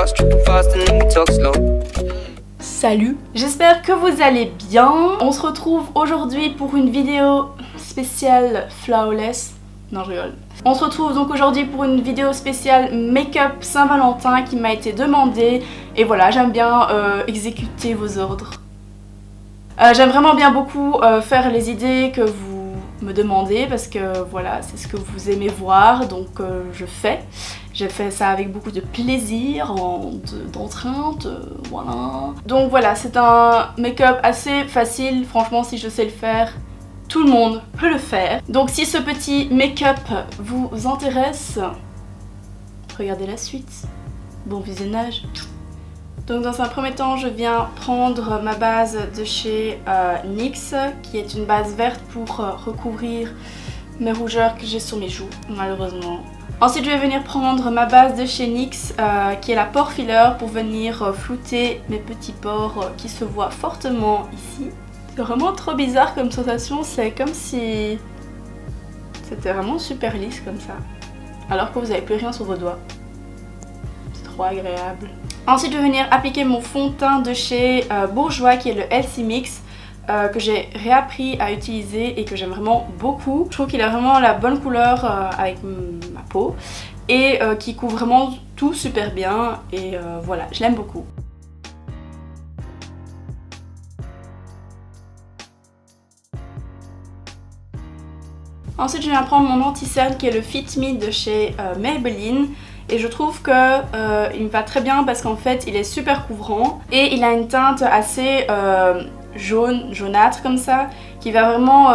lost, tripping fast and then we talk slow. Salut, j'espère que vous allez bien. On se retrouve aujourd'hui pour une vidéo spéciale Flawless. Non, je rigole. On se retrouve donc aujourd'hui pour une vidéo spéciale Make-up Saint-Valentin qui m'a été demandée. Et voilà, j'aime bien exécuter vos ordres. J'aime vraiment bien beaucoup faire les idées que vous me demandez parce que voilà, c'est ce que vous aimez voir, donc je fais. J'ai fait ça avec beaucoup de plaisir, d'entrain, voilà. Donc voilà, c'est un make-up assez facile, franchement si je sais le faire, tout le monde peut le faire. Donc si ce petit make-up vous intéresse, regardez la suite. Bon visionnage. Donc dans un premier temps, je viens prendre ma base de chez NYX, qui est une base verte pour recouvrir mes rougeurs que j'ai sur mes joues, malheureusement. Ensuite, je vais venir prendre ma base de chez NYX, qui est la pore filler, pour venir flouter mes petits pores qui se voient fortement ici. C'est vraiment trop bizarre comme sensation, c'est comme si c'était vraiment super lisse comme ça, alors que vous n'avez plus rien sur vos doigts. C'est trop agréable. Ensuite, je vais venir appliquer mon fond de teint de chez Bourjois, qui est le Healthy Mix, que j'ai réappris à utiliser et que j'aime vraiment beaucoup. Je trouve qu'il a vraiment la bonne couleur avec ma peau et qui couvre vraiment tout super bien et voilà, je l'aime beaucoup. Ensuite, je viens prendre mon anti-cerne qui est le Fit Me de chez Maybelline. Et je trouve que il me va très bien parce qu'en fait il est super couvrant et il a une teinte assez jaunâtre comme ça, qui va vraiment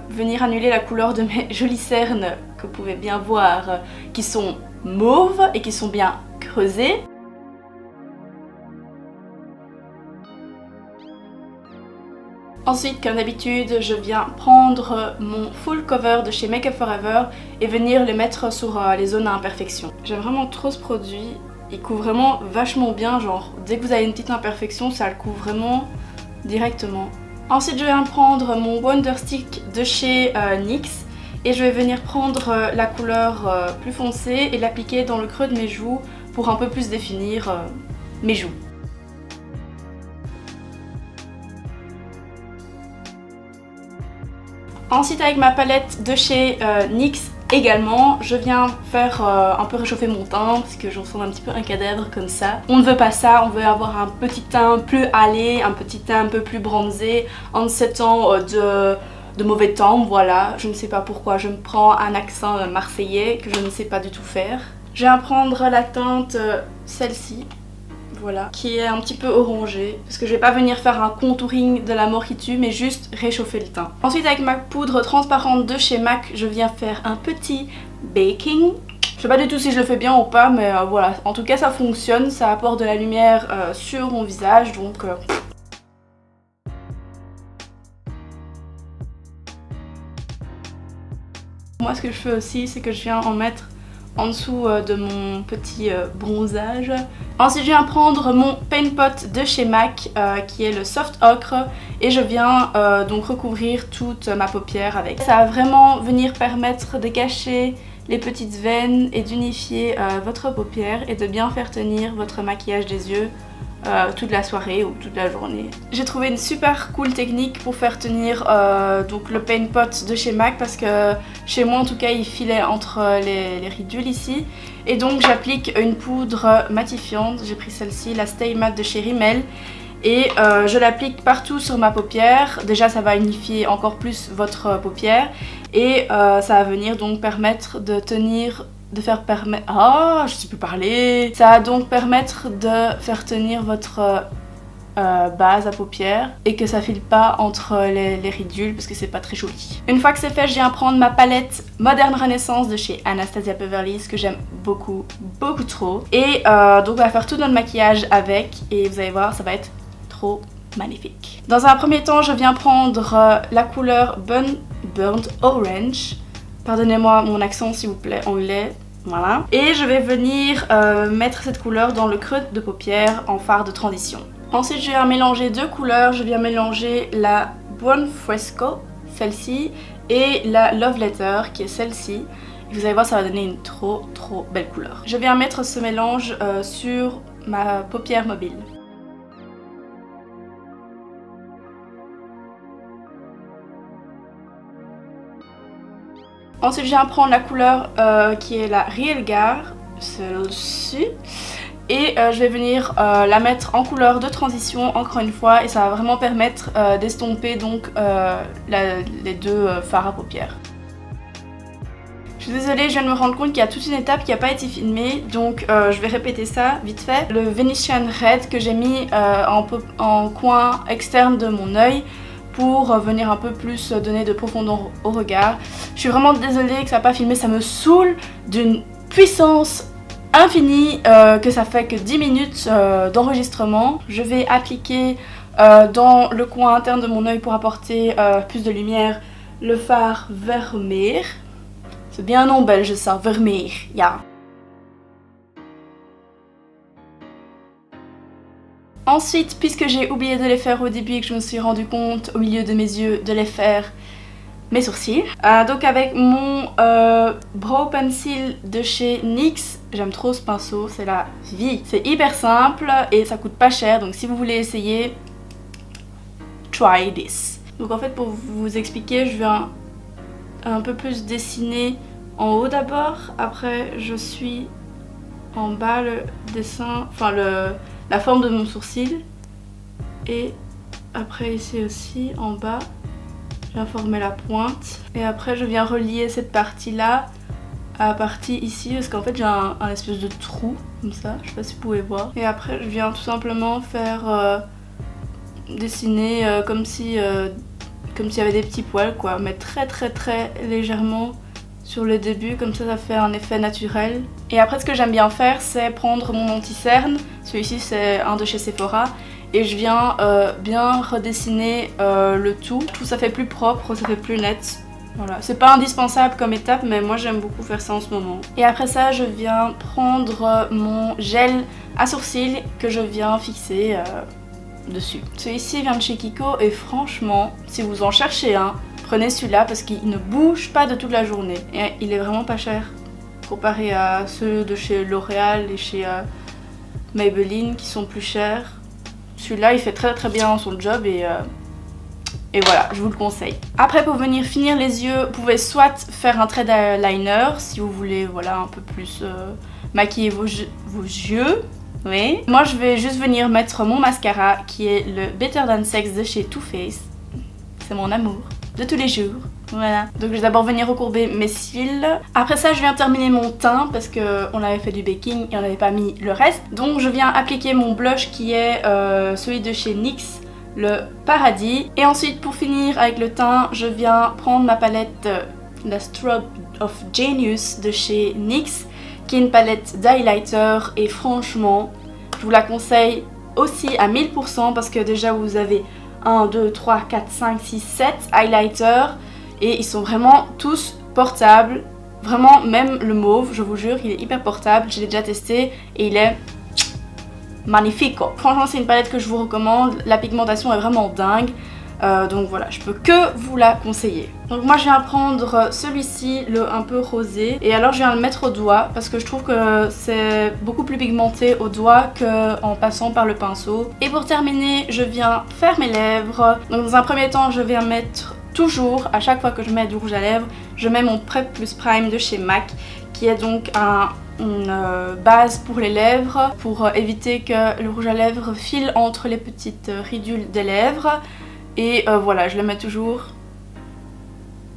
venir annuler la couleur de mes jolies cernes que vous pouvez bien voir, qui sont mauves et qui sont bien creusées. Ensuite, comme d'habitude, je viens prendre mon full cover de chez Make Up For Ever et venir le mettre sur les zones à imperfection. J'aime vraiment trop ce produit, il couvre vraiment vachement bien, genre dès que vous avez une petite imperfection, ça le couvre vraiment directement. Ensuite, je viens prendre mon Wonder Stick de chez NYX et je vais venir prendre la couleur plus foncée et l'appliquer dans le creux de mes joues pour un peu plus définir mes joues. Ensuite, avec ma palette de chez NYX également, je viens faire un peu réchauffer mon teint parce que je ressemble un petit peu à un cadavre comme ça. On ne veut pas ça, on veut avoir un petit teint plus hâlé, un petit teint un peu plus bronzé en ces temps de mauvais temps, voilà. Je ne sais pas pourquoi, je me prends un accent marseillais que je ne sais pas du tout faire. Je viens prendre la teinte, celle-ci. Voilà, qui est un petit peu orangé parce que je vais pas venir faire un contouring de la mort qui tue mais juste réchauffer le teint. Ensuite, avec ma poudre transparente de chez MAC, je viens faire un petit baking. Je sais pas du tout si je le fais bien ou pas, mais voilà, en tout cas ça fonctionne, ça apporte de la lumière sur mon visage, donc moi ce que je fais aussi, c'est que je viens en mettre en dessous de mon petit bronzage. Ensuite, je viens prendre mon Paint Pot de chez MAC qui est le Soft Ocre et je viens donc recouvrir toute ma paupière avec. Ça va vraiment venir permettre de cacher les petites veines et d'unifier votre paupière et de bien faire tenir votre maquillage des yeux toute la soirée ou toute la journée. J'ai trouvé une super cool technique pour faire tenir donc le Paint Pot de chez MAC parce que chez moi en tout cas il filait entre les ridules ici et donc j'applique une poudre matifiante. J'ai pris celle-ci, la Stay Matte de chez Rimmel et je l'applique partout sur ma paupière. Déjà ça va unifier encore plus votre paupière et ça va venir donc permettre de tenir je sais plus parler. Ça va donc permettre de faire tenir votre base à paupières et que ça file pas entre les ridules parce que c'est pas très joli. Une fois que c'est fait, je viens prendre ma palette Modern Renaissance de chez Anastasia Beverly Hills que j'aime beaucoup, beaucoup trop. Et donc on va faire tout notre maquillage avec et vous allez voir, ça va être trop magnifique. Dans un premier temps, je viens prendre la couleur Burnt Orange. Pardonnez-moi mon accent s'il vous plaît, anglais, voilà. Et je vais venir mettre cette couleur dans le creux de paupière en fard de transition. Ensuite, je viens mélanger deux couleurs. Je viens mélanger la Buon Fresco, celle-ci, et la Love Letter, qui est celle-ci. Vous allez voir, ça va donner une trop belle couleur. Je viens mettre ce mélange sur ma paupière mobile. Ensuite, je viens prendre la couleur qui est la Rielgar, celle-ci. Et je vais venir la mettre en couleur de transition encore une fois et ça va vraiment permettre d'estomper donc les deux fards à paupières. Je suis désolée, je viens de me rendre compte qu'il y a toute une étape qui n'a pas été filmée, donc je vais répéter ça vite fait. Le Venetian Red que j'ai mis en coin externe de mon œil pour venir un peu plus donner de profondeur au regard. Je suis vraiment désolée que ça n'a pas filmé, ça me saoule d'une puissance infinie que ça fait que 10 minutes d'enregistrement. Je vais appliquer dans le coin interne de mon œil pour apporter plus de lumière le fard Vermeer. C'est bien un nom belge ça, Vermeer, ja. Ensuite, puisque j'ai oublié de les faire au début et que je me suis rendu compte au milieu de mes yeux de les faire mes sourcils. Donc avec mon Brow Pencil de chez NYX, j'aime trop ce pinceau, c'est la vie. C'est hyper simple et ça coûte pas cher, donc si vous voulez essayer, try this. Donc en fait pour vous expliquer, je viens un peu plus dessiner en haut d'abord, après je suis en bas le dessin, enfin la forme de mon sourcil et après ici aussi en bas je viens former la pointe et après je viens relier cette partie là à la partie ici parce qu'en fait j'ai un espèce de trou comme ça, je sais pas si vous pouvez voir, et après je viens tout simplement faire dessiner comme s'il y avait des petits poils quoi, mais très légèrement sur le début, comme ça fait un effet naturel. Et après ce que j'aime bien faire c'est prendre mon anti-cerne, celui-ci c'est un de chez Sephora, et je viens bien redessiner le tout. Je trouve que ça fait plus propre, ça fait plus net. Voilà, c'est pas indispensable comme étape mais moi j'aime beaucoup faire ça en ce moment. Et après ça je viens prendre mon gel à sourcils que je viens fixer dessus. Celui-ci vient de chez Kiko et franchement si vous en cherchez un, prenez celui-là parce qu'il ne bouge pas de toute la journée et il est vraiment pas cher comparé à ceux de chez L'Oréal et chez Maybelline qui sont plus chers. Celui-là il fait très bien son job et voilà, je vous le conseille. Après pour venir finir les yeux, vous pouvez soit faire un trait d'eyeliner si vous voulez voilà un peu plus maquiller vos yeux. Oui. Moi je vais juste venir mettre mon mascara qui est le Better Than Sex de chez Too Faced. C'est mon amour de tous les jours. Voilà. Donc je vais d'abord venir recourber mes cils. Après ça je viens terminer mon teint parce qu'on avait fait du baking et on n'avait pas mis le reste. Donc je viens appliquer mon blush qui est celui de chez NYX, le Paradis. Et ensuite pour finir avec le teint, je viens prendre ma palette la Strobe of Genius de chez NYX qui est une palette d'highlighter et franchement je vous la conseille aussi à 1000% parce que déjà vous avez 1, 2, 3, 4, 5, 6, 7 highlighters et ils sont vraiment tous portables. Vraiment, même le mauve, je vous jure, il est hyper portable. Je l'ai déjà testé et il est magnifique. Franchement, c'est une palette que je vous recommande. La pigmentation est vraiment dingue. Donc voilà, je peux que vous la conseiller. Donc moi je viens prendre celui-ci, le un peu rosé, et alors je viens le mettre au doigt parce que je trouve que c'est beaucoup plus pigmenté au doigt qu'en passant par le pinceau. Et pour terminer, je viens faire mes lèvres. Donc dans un premier temps, je viens mettre toujours, à chaque fois que je mets du rouge à lèvres, je mets mon Prep Plus Prime de chez MAC, qui est donc une base pour les lèvres, pour éviter que le rouge à lèvres file entre les petites ridules des lèvres. Et voilà, je le mets toujours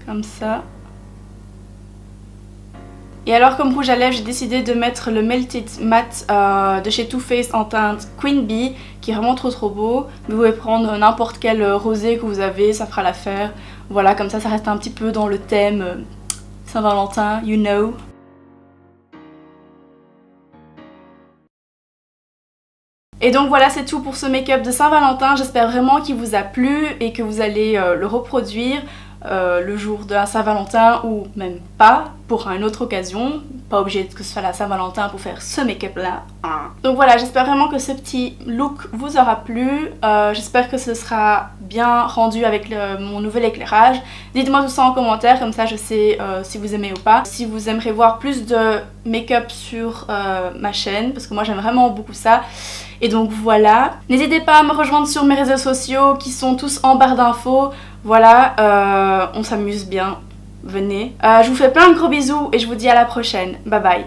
comme ça. Et alors comme rouge à lèvres, j'ai décidé de mettre le Melted Matte de chez Too Faced en teinte Queen Bee, qui est vraiment trop beau. Vous pouvez prendre n'importe quel rosé que vous avez, ça fera l'affaire. Voilà, comme ça reste un petit peu dans le thème Saint-Valentin, you know. Et donc voilà, c'est tout pour ce make-up de Saint-Valentin. J'espère vraiment qu'il vous a plu et que vous allez le reproduire le jour de la Saint-Valentin ou même pas. pour une autre occasion, pas obligé que ce soit la Saint-Valentin pour faire ce make-up là. Donc voilà, j'espère vraiment que ce petit look vous aura plu, j'espère que ce sera bien rendu avec mon nouvel éclairage. Dites-moi tout ça en commentaire, comme ça je sais si vous aimez ou pas. Si vous aimeriez voir plus de make-up sur ma chaîne, parce que moi j'aime vraiment beaucoup ça. Et donc voilà, n'hésitez pas à me rejoindre sur mes réseaux sociaux qui sont tous en barre d'infos. Voilà, on s'amuse bien, venez. Je vous fais plein de gros bisous et je vous dis à la prochaine. Bye bye.